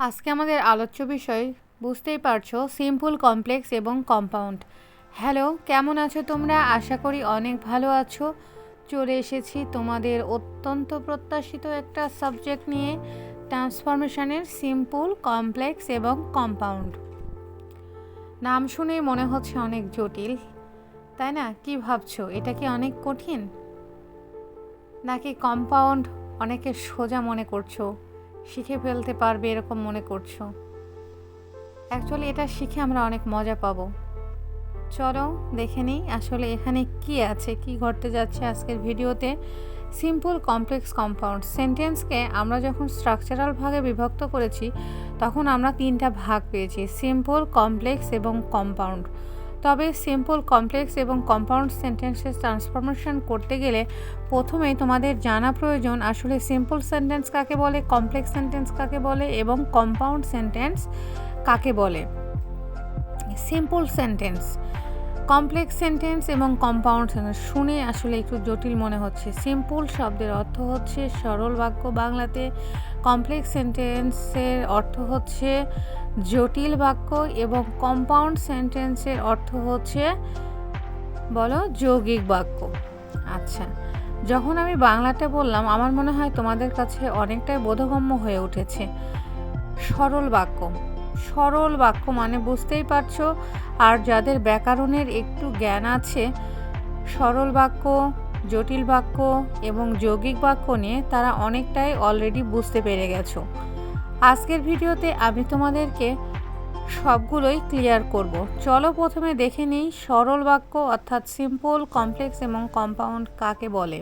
আজকে আমাদের আলোচ্য বিষয় বুঝতেই পারছো, সিম্পল, কমপ্লেক্স এবং কম্পাউন্ড। হ্যালো, কেমন আছো তোমরা? আশা করি অনেক ভালো আছো। চলে এসেছি তোমাদের অত্যন্ত প্রত্যাশিত একটা সাবজেক্ট নিয়ে, ট্রান্সফরমেশনের সিম্পল, কমপ্লেক্স এবং কম্পাউন্ড। নাম শুনেই মনে হচ্ছে অনেক জটিল, তাই না? কি ভাবছো, এটা কি অনেক কঠিন, নাকি কম্পাউন্ড অনেকে সোজা মনে করছো, শিখে ফেলতে পারবে এরকম মনে করছো? অ্যাকচুয়ালি এটা শিখে আমরা অনেক মজা পাবো। চলো দেখে নিই আসলে এখানে কি আছে, কি ঘটতে যাচ্ছে আজকের ভিডিওতে। সিম্পল, কমপ্লেক্স, কম্পাউন্ড সেন্টেন্সকে আমরা যখন স্ট্রাকচারাল ভাগে বিভক্ত করেছি তখন আমরা তিনটা ভাগ পেয়েছি, সিম্পল, কমপ্লেক্স এবং কম্পাউন্ড। তবে সিম্পল, কমপ্লেক্স এবং কম্পাউন্ড সেন্টেন্সের ট্রান্সফরমেশন করতে গেলে প্রথমেই তোমাদের জানা প্রয়োজন আসলে সিম্পল সেন্টেন্স কাকে বলে, কমপ্লেক্স সেন্টেন্স কাকে বলে এবং কম্পাউন্ড সেন্টেন্স কাকে বলে। সিম্পল সেন্টেন্স, কমপ্লেক্স সেন্টেন্স এবং কম্পাউন্ড সেন্টেন্স শুনে আসলে একটু জটিল মনে হচ্ছে। সিম্পল শব্দের অর্থ হচ্ছে সরল বাক্য বাংলাতে, কমপ্লেক্স সেন্টেন্সের অর্থ হচ্ছে জটিল বাক্য এবং কম্পাউন্ড সেন্টেন্সের অর্থ হচ্ছে বলো যৌগিক বাক্য। আচ্ছা, যখন আমি বাংলাটা বললাম আমার মনে হয় তোমাদের কাছে অনেকটাই বোধগম্য হয়ে উঠেছে। সরল বাক্য, সরল বাক্য মানে বুঝতেই পারছো। আর যাদের ব্যাকরণের একটু জ্ঞান আছে, সরল বাক্য, জটিল বাক্য এবং যৌগিক বাক্য নিয়ে তারা অনেকটাই অলরেডি বুঝতে পেরে গেছো। আজকের ভিডিওতে আমি তোমাদেরকে সবগুলোই ক্লিয়ার করব। চলো প্রথমে দেখে নিই সরল বাক্য অর্থাৎ সিম্পল, কমপ্লেক্স এবং কম্পাউন্ড কাকে বলে।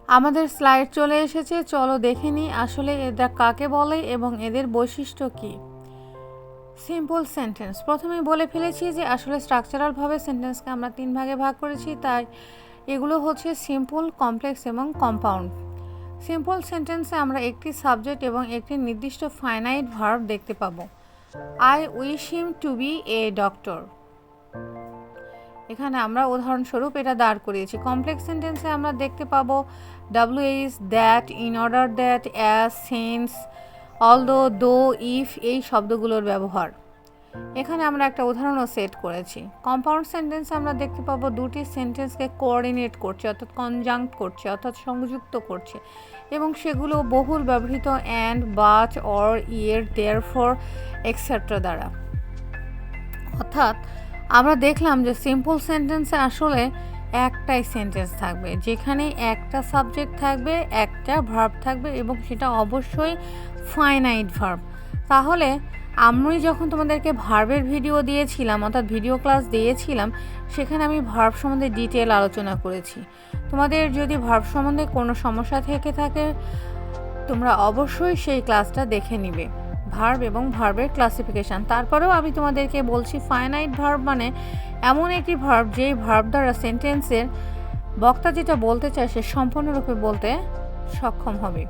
আমাদের স্লাইড চলে এসেছে, চলো দেখে নিই আসলে এরা কাকে বলে এবং এদের বৈশিষ্ট্য কী। সিম্পল সেন্টেন্স, প্রথমে বলে ফেলেছি যে আসলে স্ট্রাকচারালভাবে সেন্টেন্সকে আমরা তিন ভাগে ভাগ করেছি, তাই এগুলো হচ্ছে সিম্পল, কমপ্লেক্স এবং কম্পাউন্ড। সিম্পল সেন্টেন্সে আমরা একটি সাবজেক্ট এবং একটি নির্দিষ্ট ফাইনাইট ভার্ব দেখতে পাবো। I wish him to be a doctor, এখানে আমরা উদাহরণস্বরূপ এটা দাঁড় করিয়েছি। কমপ্লেক্স সেন্টেন্সে আমরা দেখতে পাবো WH, that, in order that, as, since, although, though, if এই শব্দগুলোর ব্যবহার। এখানে আমরা একটা উদাহরণও সেট করেছি। কম্পাউন্ড সেন্টেন্সে আমরা দেখতে পাবো দুটি সেন্টেন্সকে কোঅর্ডিনেট করছে অর্থাৎ কনজাঙ্ক্ট করছে অর্থাৎ সংযুক্ত করছে এবং সেগুলো বহুল ব্যবহৃত অ্যান্ড, বাট, অর, ইয়ের, দেয়ারফর এক্সেট্রা দ্বারা। অর্থাৎ আমরা দেখলাম যে সিম্পল সেন্টেন্সে আসলে একটাই সেন্টেন্স থাকবে যেখানে একটা সাবজেক্ট থাকবে, একটা ভার্ব থাকবে এবং সেটা অবশ্যই ফাইনাইট ভার্ব। তাহলে আমি যখন তোমাদেরকে ভার্বের ভিডিও দিয়েছিলাম অর্থাৎ ভিডিও ক্লাস দিয়েছিলাম সেখানে আমি ভার্ব সম্বন্ধে ডিটেল আলোচনা করেছি। তোমাদের যদি ভার্ব সম্বন্ধে কোনো সমস্যা থেকে থাকে তোমরা অবশ্যই সেই ক্লাসটা দেখে নিবে, ভার্ব এবং ভার্বের ক্লাসিফিকেশান। তারপরেও আমি তোমাদেরকে বলছি ফাইনাইট ভার্ব মানে এমন একটি ভার্ব যেই ভার্ব দ্বারা সেন্টেন্সের বক্তা যেটা বলতে চায় সে সম্পূর্ণরূপে বলতে সক্ষম হবে।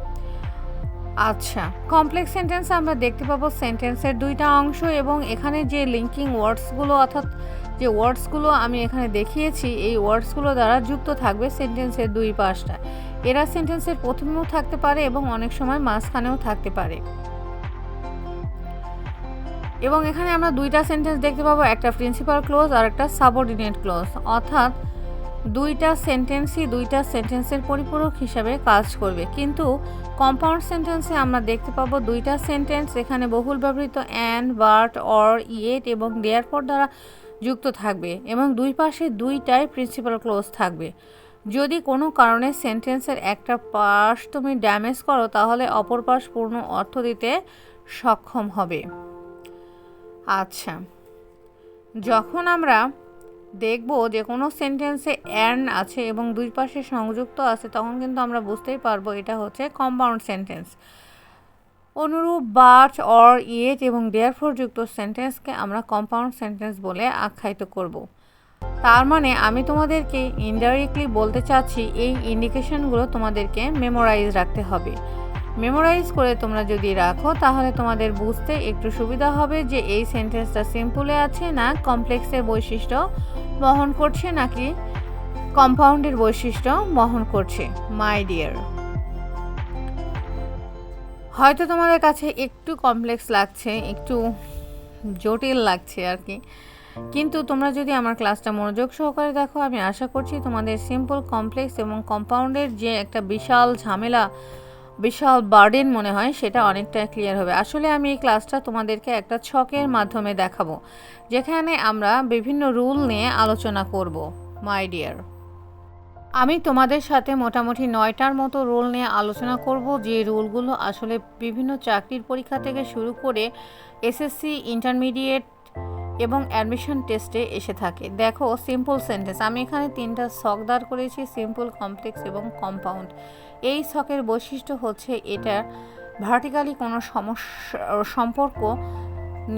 আচ্ছা, কমপ্লেক্স সেন্টেন্সে আমরা দেখতে পাবো সেন্টেন্সের দুইটা অংশ এবং এখানে যে লিঙ্কিং ওয়ার্ডসগুলো অর্থাৎ যে ওয়ার্ডসগুলো আমি এখানে দেখিয়েছি এই ওয়ার্ডসগুলো দ্বারা যুক্ত থাকবে সেন্টেন্সের দুই পাশটা। এরা সেন্টেন্সের প্রথমেও থাকতে পারে এবং অনেক সময় মাঝখানেও থাকতে পারে। এবং এখানে আমরা দুইটা সেন্টেন্স দেখতে পাবো, একটা প্রিন্সিপাল ক্লোজ আর একটা সাবঅর্ডিনেট ক্লোজ, অর্থাৎ দুইটা সেন্টেন্সই দুইটা সেন্টেন্সের পরিপূরক হিসাবে কাজ করবে। কিন্তু কম্পাউন্ড সেন্টেন্সে আমরা দেখতে পাবো দুইটা সেন্টেন্স এখানে বহুল ব্যবহৃত অ্যান্ড, বাট, অর, ইয়েট এবং দেয়ারফর দ্বারা যুক্ত থাকবে এবং দুই পাশে দুইটাই প্রিন্সিপাল ক্লোজ থাকবে। যদি কোনো কারণে সেন্টেন্সের একটা পাশ তুমি ড্যামেজ করো তাহলে অপর পাশ পূর্ণ অর্থ দিতে সক্ষম হবে। আচ্ছা, যখন আমরা দেখব যে কোনো সেন্টেন্সে অ্যান্ড আছে এবং দুই পাশে সংযুক্ত আছে তখন কিন্তু আমরা বুঝতেই পারবো এটা হচ্ছে কম্পাউন্ড সেন্টেন্স। অনুরূপ বাট, অর, ইয়েট এবং দেয়ারফর যুক্ত সেন্টেন্সকে আমরা কম্পাউন্ড সেন্টেন্স বলে আখ্যায়িত করব। তার মানে আমি তোমাদেরকে ইনডাইরেক্টলি বলতে চাচ্ছি এই ইন্ডিকেশনগুলো তোমাদেরকে মেমোরাইজ রাখতে হবে। মেমোরাইজ করে তোমরা যদি রাখো তাহলে তোমাদের বুঝতে একটু সুবিধা হবে যে এই সেন্টেন্সটা সিম্পলে আছে না কমপ্লেক্সের বৈশিষ্ট্য বহন করছে নাকি কম্পাউন্ডের বৈশিষ্ট্য বহন করছে। মাই ডিয়ার, হয়তো তোমাদের কাছে একটু কমপ্লেক্স লাগছে, একটু জটিল লাগছে আর কি, কিন্তু তোমরা যদি আমার ক্লাসটা মনোযোগ সহকারে দেখো, আমি আশা করছি তোমাদের সিম্পল, কমপ্লেক্স এবং কম্পাউন্ডের যে একটা বিশাল ঝামেলা, বিশাল বার্ডেন মনে হয়, সেটা অনেকটা ক্লিয়ার হবে। আসলে আমি এই ক্লাসটা তোমাদেরকে একটা ছকের মাধ্যমে দেখাবো, যেখানে আমরা বিভিন্ন রুল নিয়ে আলোচনা করব মাই ডিয়ার। আমি তোমাদের সাথে মোটামুটি 9টার মতো রুল নিয়ে আলোচনা করব, যে রুলগুলো আসলে বিভিন্ন চাকরির পরীক্ষা থেকে শুরু করে এসএসসি, ইন্টারমিডিয়েট এবং অ্যাডমিশন টেস্টে এসে থাকে। দেখো, সিম্পল সেন্টেন্স, আমি এখানে 3টা ছক দাঁড় করেছি, সিম্পল, কমপ্লেক্স এবং কম্পাউন্ড। এই ছকের বৈশিষ্ট্য হচ্ছে এটা ভার্টিক্যালি কোনো সম্পর্ক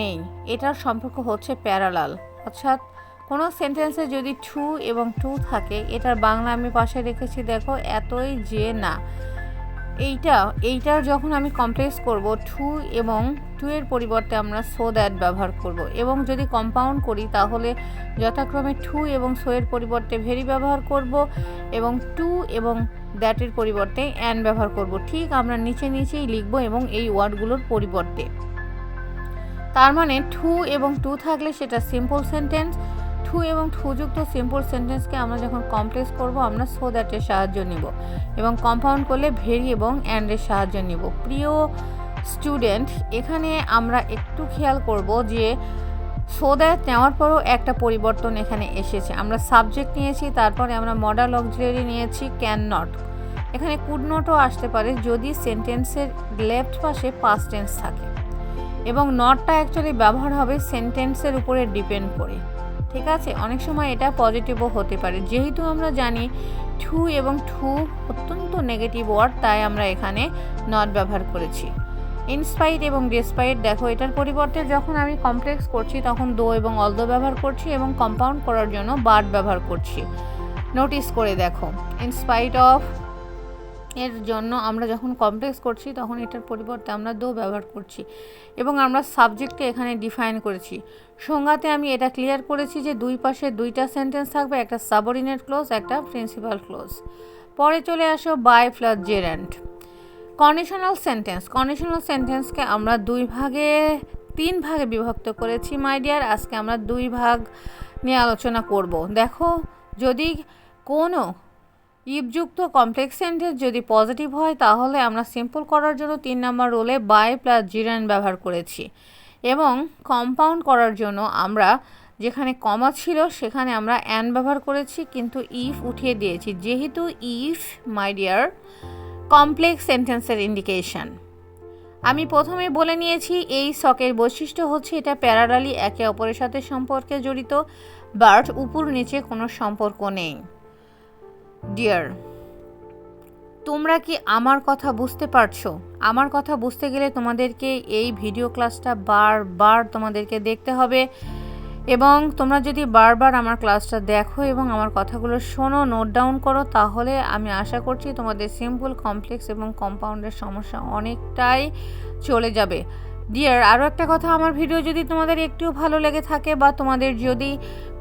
নেই, এটার সম্পর্ক হচ্ছে প্যারালাল। অর্থাৎ কোনো সেন্টেন্সে যদি টু এবং টু থাকে, এটার বাংলা আমি পাশে রেখেছি, দেখো, এতই যে না। এইটার যখন আমি কমপ্লেক্স করব, টু এবং টু এর পরিবর্তে আমরা সো দ্যাট ব্যবহার করব। এবং যদি কম্পাউন্ড করি তাহলে যথাক্রমে টু এবং সো এর পরিবর্তে ভেরি ব্যবহার করব, এবং টু এবং দ্যাটের পরিবর্তে অ্যান ব্যবহার করব। ঠিক আমরা নিচেই লিখব এবং এই ওয়ার্ডগুলোর পরিবর্তে। তার মানে টু এবং টু থাকলে সেটা সিম্পল সেন্টেন্স। টু এবং টু যুক্ত সিম্পল সেন্টেন্সকে আমরা যখন কমপ্লেক্স করব, আমরা সো দ্যাটের সাহায্য নিব, এবং কম্পাউন্ড করলে ভেরি এবং অ্যান্ডের সাহায্য নিব। প্রিয় স্টুডেন্ট, এখানে আমরা একটু খেয়াল করব যে সো দ্যাট নেওয়ার পরও একটা পরিবর্তন এখানে এসেছে। আমরা সাবজেক্ট নিয়েছি, তারপরে আমরা মডাল অক্সিলারি নিয়েছি ক্যান নট। এখানে কুড নটও আসতে পারে যদি সেন্টেন্সের লেফট পাশে পাস্ট টেন্স থাকে, এবং নটটা অ্যাকচুয়ালি ব্যবহার হবে সেন্টেন্সের উপরে ডিপেন্ড করে। ঠিক আছে, অনেক সময় এটা পজিটিভও হতে পারে। যেহেতু আমরা জানি টু এবং টু অত্যন্ত নেগেটিভ ওয়ার্ড, তাই আমরা এখানে নট ব্যবহার করেছি। ইনস্পাইট এবং ডিসপাইট, দেখো, এটার পরিবর্তে যখন আমি কমপ্লেক্স করছি তখন দো এবং অলদো ব্যবহার করছি, এবং কম্পাউন্ড করার জন্য বাট ব্যবহার করছি। নোটিস করে দেখো, ইনস্পাইট অফ এর জন্য আমরা যখন কমপ্লেক্স করছি তখন এটার পরিবর্তে আমরা দো ব্যবহার করছি, এবং আমরা সাবজেক্টকে এখানে ডিফাইন করেছি। সংজ্ঞাতে আমি এটা ক্লিয়ার করেছি যে দুই পাশে 2টা সেন্টেন্স থাকবে, একটা সাবঅর্ডিনেট ক্লোজ, একটা প্রিন্সিপাল ক্লোজ। পরে চলে আসো বাই প্লাস জেরান্ড। কন্ডিশনাল সেন্টেন্সকে আমরা 3 ভাগে বিভক্ত করেছি মাই ডিয়ার। আজকে আমরা 2 ভাগ নিয়ে আলোচনা করব। দেখো, যদি কোনো ইফযুক্ত কমপ্লেক্স সেন্টেন্স যদি পজিটিভ হয়, তাহলে আমরা সিম্পল করার জন্য 3 নম্বর রুলে বাই প্লাস জিরান্ড ব্যবহার করেছি, এবং কম্পাউন্ড করার জন্য আমরা যেখানে কমা ছিল সেখানে আমরা অ্যান ব্যবহার করেছি, কিন্তু ইফ উঠিয়ে দিয়েছি, যেহেতু ইফ মাই ডিয়ার কমপ্লেক্স সেন্টেন্সের ইন্ডিকেশন। আমি প্রথমে বলে নিয়েছি এই ছকের বৈশিষ্ট্য হচ্ছে এটা প্যারালালি একে অপরের সাথে সম্পর্কে জড়িত, বাট উপর নিচে কোনো সম্পর্ক নেই। ডিয়ার, তোমরা কি আমার কথা বুঝতে পারছো? আমার কথা বুঝতে গেলে তোমাদেরকে এই ভিডিও ক্লাসটা বারবার তোমাদেরকে দেখতে হবে, এবং তোমরা যদি বারবার আমার ক্লাসটা দেখো এবং আমার কথাগুলো শোনো, নোট ডাউন করো, তাহলে আমি আশা করছি তোমাদের সিম্পল, কমপ্লেক্স এবং কম্পাউন্ডের সমস্যা অনেকটাই চলে যাবে। ডিয়ার, আরও একটা কথা, আমার ভিডিও যদি তোমাদের একটু ভালো লেগে থাকে বা তোমাদের যদি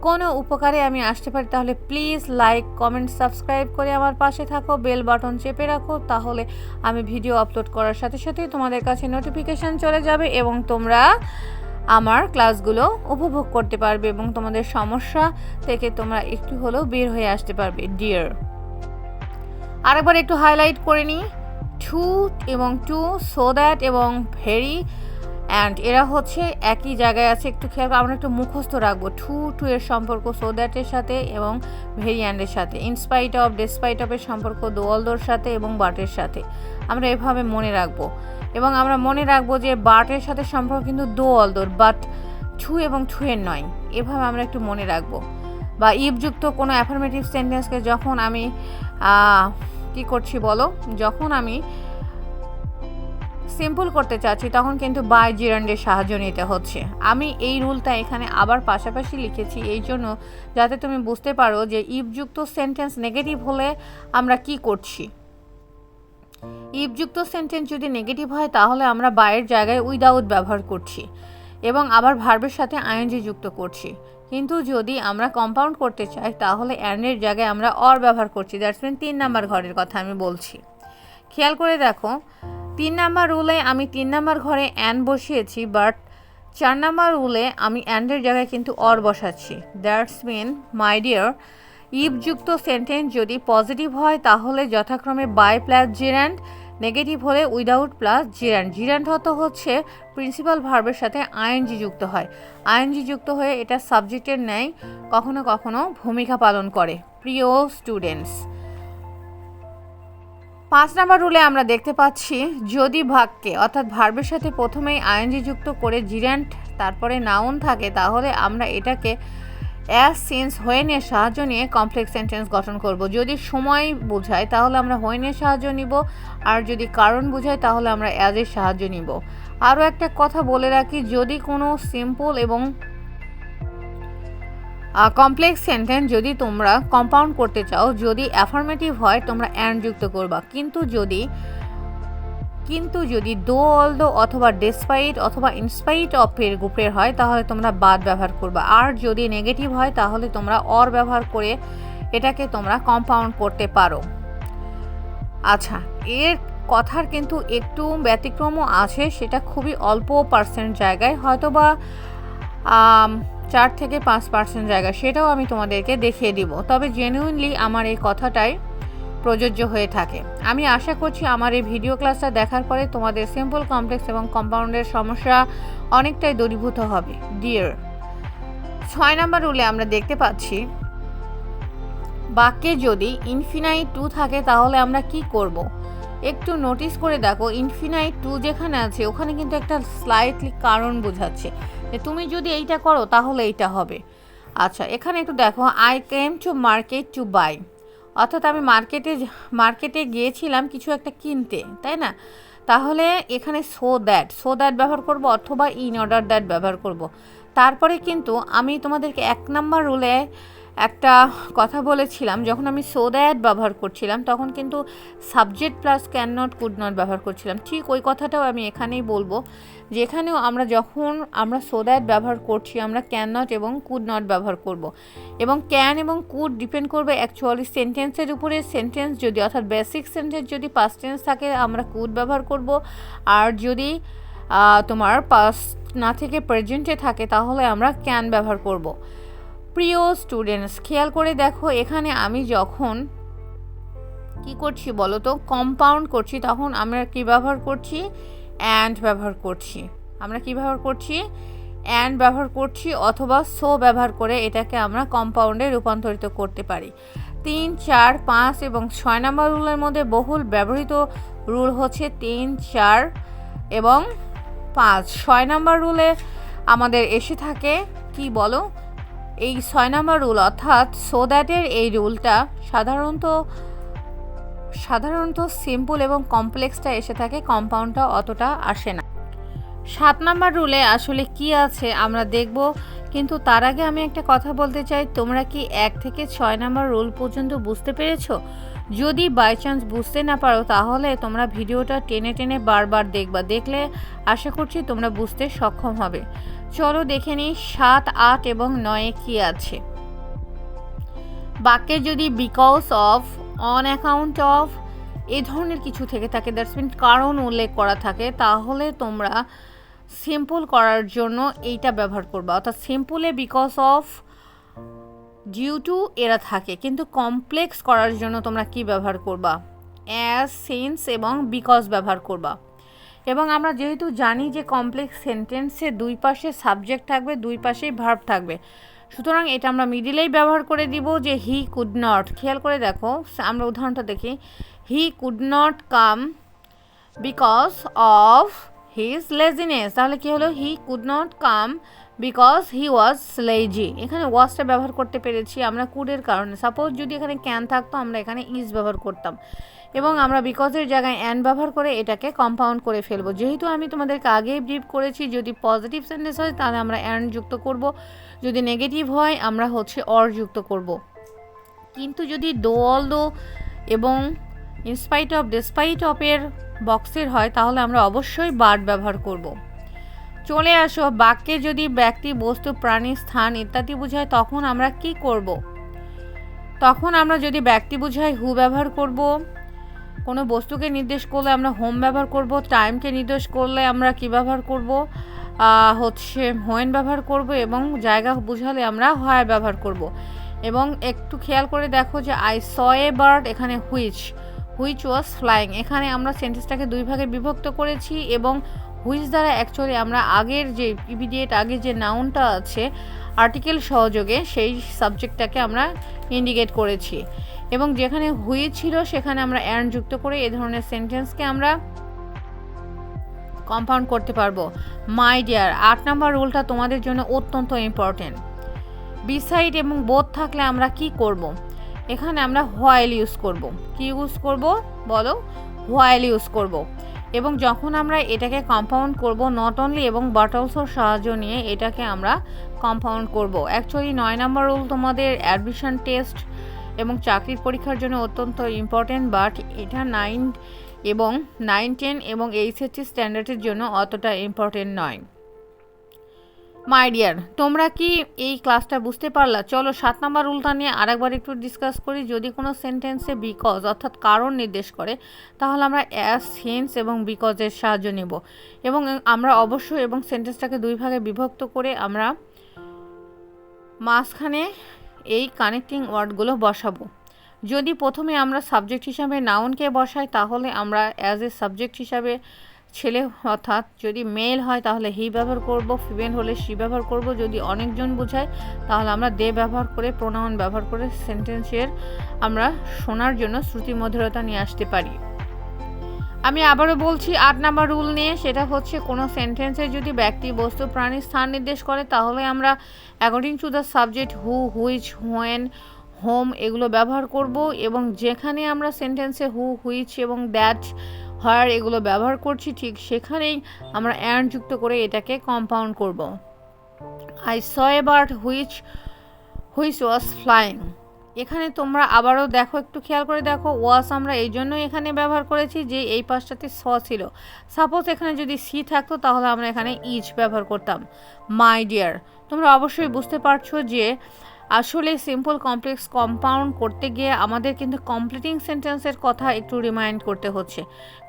কোনো উপকারে আমি আসতে পারি, তাহলে প্লিজ লাইক, কমেন্ট, সাবস্ক্রাইব করে আমার পাশে থাকো, বেল বাটন চেপে রাখো, তাহলে আমি ভিডিও আপলোড করার সাথে সাথে তোমাদের কাছে নোটিফিকেশান চলে যাবে এবং তোমরা আমার ক্লাসগুলো উপভোগ করতে পারবে এবং তোমাদের সমস্যা থেকে তোমরা একটু হলেও বের হয়ে আসতে পারবে। ডিয়ার, আরেকবার একটু হাইলাইট করে নিই, টু এবং টু, সো দ্যাট এবং ভেরি অ্যান্ড, এরা হচ্ছে একই জায়গায় আছে। একটু খেয়াল করে আমরা একটু মুখস্থ রাখবো। টু এর সম্পর্ক সো দ্যাটের সাথে এবং ভেরি অ্যান্ডের সাথে। ইনস্পাইট অফ, ডিসপাইট অফের সম্পর্ক দো অলদোর সাথে এবং বাটের সাথে। আমরা এভাবে মনে রাখবো, এবং আমরা মনে রাখবো যে বাটের সাথে সম্পর্ক কিন্তু দো অলদোর, বাট টু এবং টু এর নয়। এভাবে আমরা একটু মনে রাখবো। বা ইফযুক্ত কোনো অ্যাফার্মেটিভ সেন্টেন্সকে যখন আমি কি করছি বলো, যখন আমি সিম্পল করতে চাচ্ছি তখন কিন্তু বাই জিরান্ডের সাহায্য নিতে হচ্ছে। আমি এই রুলটা এখানে আবার পাশাপাশি লিখেছি এই জন্য যাতে তুমি বুঝতে পারো যে ইফযুক্ত সেন্টেন্স নেগেটিভ হলে আমরা কি করছি। ইফযুক্ত সেন্টেন্স যদি নেগেটিভ হয় তাহলে আমরা বাইয়ের জায়গায় উইদাউট ব্যবহার করছি এবং আবার ভার্বের সাথে আইএনজি যুক্ত করছি। কিন্তু যদি আমরা কম্পাউন্ড করতে চাই তাহলে অ্যান্ডের জায়গায় আমরা অর ব্যবহার করছি। দ্যাটস মিন 3 নাম্বার ঘরের কথা আমি বলছি। খেয়াল করে দেখো, 3 নাম্বার রুলে আমি 3 নাম্বার ঘরে অ্যান্ড বসিয়েছি, বাট 4 নাম্বার রুলে আমি অ্যান্ডের জায়গায় কিন্তু অর বসাচ্ছি। দ্যাটস মিন মাই ডিয়ার, ইফযুক্ত সেন্টেন্স যদি পজিটিভ হয় তাহলে যথাক্রমে বাই প্লাস জেরান্ড, নেগেটিভ হলে উইদাউট প্লাস জেরান্ড। জেরান্ড হচ্ছে প্রিন্সিপাল ভার্বের সাথে আইএনজি যুক্ত হয়। আইএনজি যুক্ত হয়ে এটা সাবজেক্টের ন্যায় কখনো কখনো ভূমিকা পালন করে। প্রিয় স্টুডেন্টস, 5 নাম্বার রুলে আমরা দেখতে পাচ্ছি যদি বাক্যে অর্থাৎ ভার্বের সাথে প্রথমেই আইএনজি যুক্ত করে জিরান্ট তারপরে নাউন থাকে তাহলে আমরা এটাকে অ্যাজ সিন্স হোয়েন এর সাহায্য নিয়ে কমপ্লেক্স সেন্টেন্স গঠন করব। যদি সময় বোঝায় তাহলে আমরা হোয়েন এর সাহায্য নিব, আর যদি কারণ বোঝায় তাহলে আমরা অ্যাজ এর সাহায্য নিব। আরও একটা কথা বলে রাখি, যদি কোনো সিম্পল এবং কমপ্লেক্স সেন্টেন্স যদি তোমরা কম্পাউন্ড করতে চাও, যদি অ্যাফার্মেটিভ হয় তোমরা অ্যান্ড যুক্ত করবা, কিন্তু যদি দো অলদো অথবা ডেসপাইট অথবা ইনস্পাইট অফ এর গ্রুপের হয় তাহলে তোমরা বাদ ব্যবহার করবা। আর যদি নেগেটিভ হয় তাহলে তোমরা অর ব্যবহার করে এটাকে তোমরা কম্পাউন্ড করতে পারো। আচ্ছা, এর কথার কিন্তু একটু ব্যতিক্রমও আছে, সেটা খুবই অল্প পার্সেন্ট জায়গায়, হয়তোবা 4 থেকে 5% জায়গা, সেটাও আমি তোমাদেরকে দেখিয়ে দিব। তবে জেনুইনলি আমার এই কথাটাই প্রযোজ্য হয়ে থাকে। আমি আশা করছি আমার এই ভিডিও ক্লাসটা দেখার পরে তোমাদের সিম্পল, কমপ্লেক্স এবং কম্পাউন্ডের সমস্যা অনেকটাই দূরীভূত হবে। ডিয়ার, 6 নাম্বার রুলে আমরা দেখতে পাচ্ছি বাক্যে যদি ইনফিনাইট টু থাকে তাহলে আমরা কি করব। একটু নোটিস করে দেখো, ইনফিনাইট টু যেখানে আছে ওখানে কিন্তু একটা স্লাইটলি কারণ বোঝাচ্ছে যে তুমি যদি এইটা করো তাহলে এইটা হবে। আচ্ছা, এখানে একটু দেখো, I came to market to buy, অর্থাৎ আমি মার্কেটে গিয়েছিলাম কিছু একটা কিনতে, তাই না? তাহলে এখানে সো দ্যাট ব্যবহার করব অথবা ইন অর্ডার দ্যাট ব্যবহার করব। তারপরে কিন্তু আমি তোমাদেরকে 1 নাম্বার রুলে একটা কথা বলেছিলাম, যখন আমি সো দ্যাট ব্যবহার করছিলাম তখন কিন্তু subject plus can not, could not ব্যবহার করছিলাম। ঠিক ওই কথাটাও আমি এখানেই বলবো, যে এখানেও যখন আমরা সো দ্যাট ব্যবহার করছি আমরা ক্যান নট এবং কুড নট ব্যবহার করব। এবং ক্যান এবং কুড ডিপেন্ড করবে অ্যাকচুয়ালি সেন্টেন্সের উপরে। সেন্টেন্স যদি অর্থাৎ বেসিক সেন্টেন্স যদি পাস্ট টেন্স থাকে আমরা কুড ব্যবহার করব, আর যদি তোমার পাস্ট না থেকে প্রেজেন্টে থাকে তাহলে আমরা ক্যান ব্যবহার করব। প্রিয় স্টুডেন্টস, খেয়াল করে দেখো, এখানে আমি যখন কি করছি বলো তো, কম্পাউন্ড করছি, তখন আমরা কি ব্যবহার করছি? অ্যান্ড ব্যবহার করছি। আমরা কি ব্যবহার করছি? অ্যান্ড ব্যবহার করছি, অথবা সো ব্যবহার করে এটাকে আমরা কম্পাউন্ডে রূপান্তরিত করতে পারি। 3, 4, 5 এবং 6 নাম্বার রুলের মধ্যে বহুল ব্যবহৃত রুল হচ্ছে 3, 4 এবং 5। 6 নাম্বার রুলে আমাদের এসে থাকে কি বলো, এই 6 নাম্বার রুল অর্থাৎ সো দ্যাটের এই রুলটা সাধারণত সিম্পল এবং কমপ্লেক্সটা এসে থাকে, কম্পাউন্ডটা অতটা আসে না। 7 নাম্বার রুলে আসলে কি আছে আমরা দেখব, কিন্তু তার আগে আমি একটা কথা বলতে চাই, তোমরা কি 1 থেকে 6 নাম্বার রুল পর্যন্ত বুঝতে পেরেছো? যদি বাই চান্স বুঝতে না পারো তাহলে তোমরা ভিডিওটা টেনে টেনে বারবার দেখবা, দেখলে আশা করছি তোমরা বুঝতে সক্ষম হবে। চলো দেখে নিই 7, 8 এবং 9 কি আছে। বাক্যে যদি because of, on account of এই ধরনের কিছু থেকে থাকে, দ্যাটস মিন কারণ উল্লেখ করা থাকে, তাহলে তোমরা সিম্পল করার জন্য এইটা ব্যবহার করবা। অর্থাৎ সিম্পলে বিকজ অফ, ডিউ টু এরা থাকে, কিন্তু কমপ্লেক্স করার জন্য তোমরা কি ব্যবহার করবা? অ্যাজ, সিন্স এবং বিকজ ব্যবহার করবা। এবং আমরা যেহেতু জানি যে কমপ্লেক্স সেন্টেন্সে দুই পাশে সাবজেক্ট থাকবে, দুই পাশেই ভার্ব থাকবে, সুতরাং এটা আমরা মিডিলেই ব্যবহার করে দিব যে হি কুড নট। খেয়াল করে দেখো, আমরা উদাহরণটা দেখি, he could not come because of his laziness. তাহলে কি হলো? He could not come because he was lazy. এখানে ওয়াজটা ব্যবহার করতে পেরেছি আমরা কুডের কারণে। সাপোজ যদি এখানে ক্যান থাকতো আমরা এখানে ইজ ব্যবহার করতাম, এবং আমরা বিকজের জায়গায় অ্যান্ড ব্যবহার করে এটাকে কম্পাউন্ড করে ফেলবো। যেহেতু আমি তোমাদেরকে আগেই ব্রিফ করেছি, যদি পজিটিভ সেন্টেন্স হয় তাহলে আমরা অ্যান্ড যুক্ত করব, যদি নেগেটিভ হয় আমরা অর যুক্ত করব। কিন্তু যদি দো অলদো এবং ইনস্পাইট অফ, ডেসপাইট অফ এর বক্সের হয় তাহলে আমরা অবশ্যই বাট ব্যবহার করব। চলে আসো, বাক্যে যদি ব্যক্তি, বস্তু, প্রাণী, স্থান ইত্যাদি বোঝায় তখন আমরা কি করব? তখন আমরা যদি ব্যক্তি বোঝায় হু ব্যবহার করব, কোনো বস্তুকে নির্দেশ করলে আমরা হোম ব্যবহার করব, টাইমকে নির্দেশ করলে আমরা কি ব্যবহার করব, হচ্ছে হোয়েন ব্যবহার করব, এবং জায়গা বোঝালে আমরা হোয়ার ব্যবহার করব। এবং একটু খেয়াল করে দেখো যে আই স এ বার্ড, এখানে হুইচ ওয়াজ ফ্লাইং, এখানে আমরা সেন্টেন্সটাকে দুই ভাগে বিভক্ত করেছি এবং হুইচ দ্বারা অ্যাকচুয়ালি আমরা আগের যে ইমিডিয়েট আগে যে নাউনটা আছে আর্টিকেল সহযোগে সেই সাবজেক্টটাকে আমরা ইন্ডিকেট করেছি, এবং যেখানে হুইচ ছিল সেখানে আমরা অ্যান্ড যুক্ত করে এ ধরনের সেন্টেন্সকে আমরা কম্পাউন্ড করতে পারবো। মাই ডিয়ার 8 নম্বর রুলটা তোমাদের জন্য অত্যন্ত ইম্পর্টেন্ট। বিসাইড এবং বোথ থাকলে আমরা কি করব? এখানে আমরা হোয়াইল ইউজ করব। কি ইউজ করব বলো? হোয়াইল ইউজ করব। এবং যখন আমরা এটাকে কম্পাউন্ড করব, নট অনলি এবং বাট অলসোর সাহায্য নিয়ে এটাকে আমরা কম্পাউন্ড করব। অ্যাকচুয়ালি 9 নম্বর রুল তোমাদের অ্যাডমিশন টেস্ট এবং চাকরির পরীক্ষার জন্য অত্যন্ত ইম্পর্টেন্ট, বাট এটা 9, 10 এবং এইচএসসি স্ট্যান্ডার্ডের জন্য অতটা ইম্পর্টেন্ট নয়। মাই ডিয়ার, তোমরা কি এই ক্লাসটা বুঝতে পারলা? চলো 7 নম্বর রুলটা নিয়ে আরেকবার একটু ডিসকাস করি। যদি কোনো সেন্টেন্সে বিকজ অর্থাৎ কারণ নির্দেশ করে তাহলে আমরা অ্যাজ, হেন্স এবং বিকজের সাহায্য নেব, এবং আমরা অবশ্যই এবং সেন্টেন্সটাকে দুই ভাগে বিভক্ত করে আমরা মাঝখানে এই কানেক্টিং ওয়ার্ডগুলো বসাবো। যদি প্রথমে আমরা সাবজেক্ট হিসাবে নাউনকে বসাই তাহলে আমরা অ্যাজ এ সাবজেক্ট হিসাবে ছেলে অর্থাৎ যদি মেল হয় তাহলে হি ব্যবহার করব, ফিমেল হলে শি ব্যবহার করব, যদি অনেকজন বোঝায় তাহলে আমরা দে ব্যবহার করে প্রোনাউন ব্যবহার করে সেন্টেন্সের আমরা শোনার জন্য শ্রুতি মধুরতা নিয়ে আসতে পারি। আমি আবারও বলছি 8 নম্বর রুল নিয়ে, সেটা হচ্ছে কোনো সেন্টেন্সে যদি ব্যক্তি, বস্তু, প্রাণী, স্থান নির্দেশ করে তাহলে আমরা according to the subject who, which, when, home এগুলো ব্যবহার করব, এবং যেখানে আমরা সেন্টেন্সে হু, হুইচ এবং দ্যাট, হোয়ার এগুলো ব্যবহার করছি ঠিক সেখানেই আমরা অ্যান্ড যুক্ত করে এটাকে কম্পাউন্ড করব। I saw a bird which was flying, এখানে তোমরা আবারও দেখো, একটু খেয়াল করে দেখো, ওয়াস আমরা এই জন্য এখানে ব্যবহার করেছি যে এই পাশটাতে স ছিল। সাপোজ এখানে যদি সি থাকতো তাহলে আমরা এখানে ইচ ব্যবহার করতাম। মাই ডিয়ার, তোমরা অবশ্যই বুঝতে পারছো যে আসলে সিম্পল কমপ্লেক্স কম্পাউন্ড করতে গিয়ে আমাদের কিন্তু কমপ্লিটিং সেন্টেন্সের কথা একটু রিমাইন্ড করতে হচ্ছে।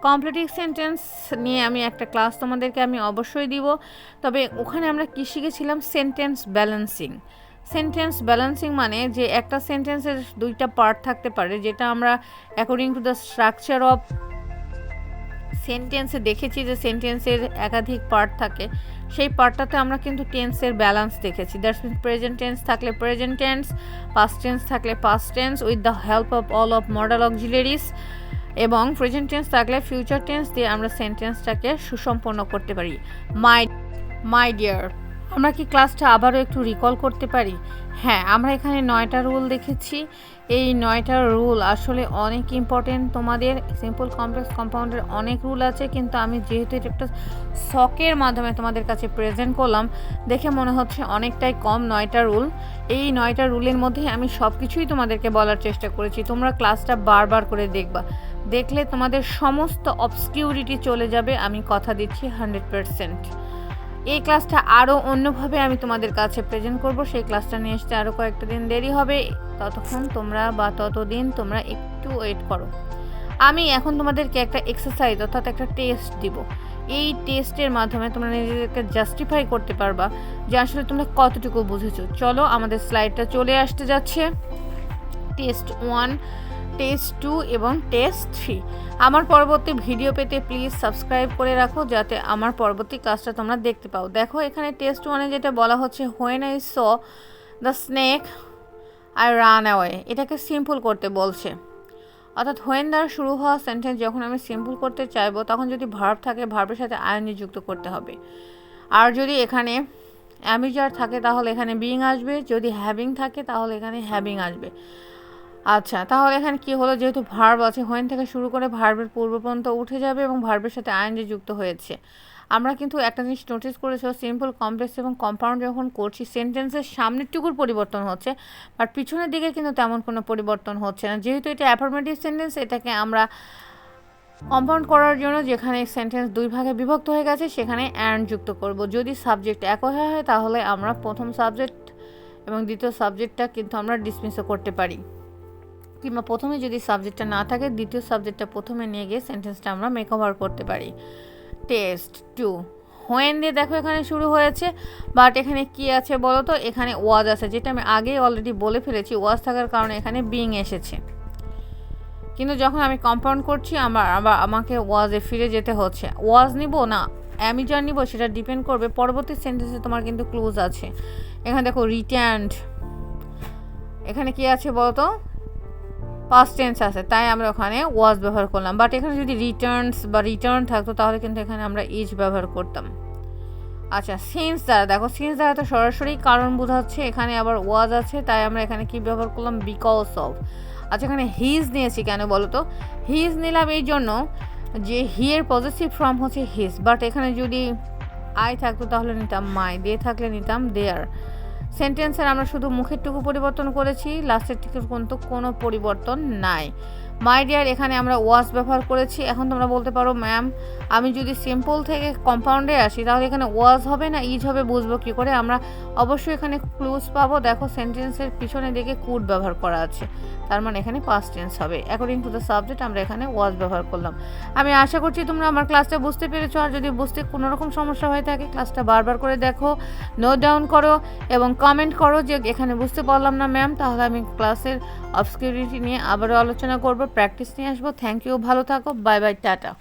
কমপ্লিটিং সেন্টেন্স নিয়ে আমি একটা ক্লাস তোমাদেরকে আমি অবশ্যই দিব, তবে ওখানে আমরা কী শিখেছিলাম? Sentence balancing. সেন্টেন্স ব্যালেন্সিং মানে যে একটা সেন্টেন্সের দুইটা পার্ট থাকতে পারে, যেটা আমরা according to the structure of সেন্টেন্সে দেখেছি যে সেন্টেন্সের একাধিক পার্ট থাকে, সেই পার্টটাতে আমরা কিন্তু টেন্সের ব্যালেন্স দেখেছি। দ্যাটস মিন প্রেজেন্ট টেন্স থাকলে প্রেজেন্ট টেন্স, পাস্ট টেন্স থাকলে past tense with the help of all of modal auxiliaries, এবং প্রেজেন্ট টেন্স থাকলে ফিউচার টেন্স দিয়ে আমরা সেন্টেন্সটাকে সুসম্পন্ন করতে পারি। মাই ডিয়ার, আমরা কি ক্লাসটা আবারও একটু রিকল করতে পারি? হ্যাঁ, আমরা এখানে 9টা রুল দেখেছি। এই 9টা রুল আসলে অনেক ইম্পর্টেন্ট। তোমাদের সিম্পল কমপ্লেক্স কম্পাউন্ডের অনেক রুল আছে, কিন্তু আমি যেহেতু এটা একটা শখের মাধ্যমে তোমাদের কাছে প্রেজেন্ট করলাম দেখে মনে হচ্ছে অনেকটাই কম 9টা রুল। এই 9টা রুলের মধ্যে আমি সব কিছুই তোমাদেরকে বলার চেষ্টা করেছি। তোমরা ক্লাসটা বারবার করে দেখলে তোমাদের সমস্ত অবস্কিউরিটি চলে যাবে, আমি কথা দিচ্ছি 100%। এই ক্লাসটা আরও অন্যভাবে আমি তোমাদের কাছে প্রেজেন্ট করব, সেই ক্লাসটা নিয়ে আসতে আরও কয়েকটা দিন দেরি হবে। ততদিন তোমরা একটু ওয়েট করো। আমি এখন তোমাদেরকে একটা এক্সারসাইজ অর্থাৎ একটা টেস্ট দিব। এই টেস্টের মাধ্যমে তোমরা নিজেদেরকে জাস্টিফাই করতে পারবা যে আসলে তোমরা কতটুকু বুঝেছো। চলো, আমাদের স্লাইডটা চলে আসতে যাচ্ছে। টেস্ট 1, টেস্ট 2 এবং টেস্ট 3। আমার পরবর্তী ভিডিও পেতে প্লিজ সাবস্ক্রাইব করে রাখো যাতে আমার পরবর্তী কাজটা তোমরা দেখতে পাও। দেখো এখানে টেস্ট 1-এ যেটা বলা হচ্ছে, when I saw the snake I run away, এটাকে সিম্পল করতে বলছে। অর্থাৎ হোয়েন দ্বারা শুরু হওয়া সেন্টেন্স যখন আমি সিম্পল করতে চাইবো তখন যদি ভার্ব থাকে ভার্বের সাথে আইএনজি যুক্ত করতে হবে, আর যদি এখানে অ্যামিজার থাকে তাহলে এখানে বিং আসবে, যদি হ্যাভিং থাকে তাহলে এখানে হ্যাভিং আসবে। আচ্ছা, তাহলে এখানে কি হলো, যেহেতু ভার্ব আছে হোয়েন থেকে শুরু করে ভার্বের পূর্ব পর্যন্ত উঠে যাবে এবং ভার্বের সাথে আইএনজি যুক্ত হয়েছে। আমরা কিন্তু একটা জিনিস নোটিস করেছি, সিম্পল কমপ্লেক্স এবং কম্পাউন্ড যখন করছি সেন্টেন্সের সামনের টুকুর পরিবর্তন হচ্ছে, বাট পিছনের দিকে কিন্তু তেমন কোনো পরিবর্তন হচ্ছে না। যেহেতু এটা অ্যাফার্মেটিভ সেন্টেন্স, এটাকে আমরা কম্পাউন্ড করার জন্য যেখানে সেন্টেন্স দুই ভাগে বিভক্ত হয়ে গেছে সেখানে অ্যান্ড যুক্ত করব। যদি সাবজেক্ট একই হয় তাহলে আমরা প্রথম সাবজেক্ট এবং দ্বিতীয় সাবজেক্টটা কিন্তু আমরা ডিসমিসও করতে পারি। কিংবা প্রথমে যদি সাবজেক্টটা না থাকে দ্বিতীয় সাবজেক্টটা প্রথমে নিয়ে গিয়ে সেন্টেন্সটা আমরা মেক ওভার করতে পারি। টেস্ট 2 হোয়েন দিয়ে দেখো এখানে শুরু হয়েছে, বাট এখানে কি আছে বলো তো, এখানে ওয়াজ আছে, যেটা আমি আগেই অলরেডি বলে ফেলেছি। ওয়াজ থাকার কারণে এখানে বিং এসেছে, কিন্তু যখন আমি কম্পাউন্ড করছি আমাকে ওয়াজে ফিরে যেতে হচ্ছে। ওয়াজ নিব না অ্যামিজার নিব সেটা ডিপেন্ড করবে পরবর্তী সেন্টেন্সে তোমার কিন্তু ক্লোজ আছে। এখানে দেখো রিটার্নড, এখানে কি আছে বলতো, পাস্ট টেন্স আছে, তাই আমরা ওখানে ওয়াজ ব্যবহার করলাম। বাট এখানে যদি রিটার্নস বা রিটার্ন থাকতো তাহলে কিন্তু এখানে আমরা ইজ ব্যবহার করতাম। আচ্ছা, সিন্স দ্বারা দেখো, সিন্স দ্বারা তো সরাসরি কারণ বোঝাচ্ছে, এখানে আবার ওয়াজ আছে, তাই আমরা এখানে কি ব্যবহার করলাম, বিকজ অফ। আচ্ছা, এখানে হিজ নিয়েছি কেন বলো তো, হিজ নিলাম এই জন্য যে হি এর পজিটিভ ফর্ম হচ্ছে হিজ, বাট এখানে যদি আই থাকতো তাহলে নিতাম মাই, দে থাকলে নিতাম দেয়ার। সেন্টেন্সের আমরা শুধু মুখের টুকু পরিবর্তন করেছি, লাস্টের টুকু কিন্তু কোনো পরিবর্তন নাই। মাই ডিয়ার এখানে আমরা ওয়াজ ব্যবহার করেছি। এখন তোমরা বলতে পারো ম্যাম আমি যদি সিম্পল থেকে কম্পাউন্ডে আসি তাহলে এখানে ওয়াজ হবে না ইজ হবে, বুঝবো কী করে? আমরা অবশ্যই এখানে ক্লুজ পাবো। দেখো সেন্টেন্সের পিছনে দিকে কুড ব্যবহার করা আছে, তার মানে এখানে পাস্ট টেন্স হবে। অ্যাকর্ডিং টু দ্য সাবজেক্ট আমরা এখানে ওয়াজ ব্যবহার করলাম। আমি আশা করছি তোমরা আমার ক্লাসটা বুঝতে পেরেছো। আর যদি বুঝতে কোনো রকম সমস্যা হয়ে থাকে ক্লাসটা বারবার করে দেখো, নোট ডাউন করো এবং কমেন্ট করো যে এখানে বুঝতে পারলাম না ম্যাম, তাহলে আমি ক্লাসের অবস্কিউরিটি নিয়ে আবারও আলোচনা করব, প্র্যাকটিস নিয়ে আসবো। থ্যাংক ইউ, ভালো থাকো, বাই বাই, টাটা।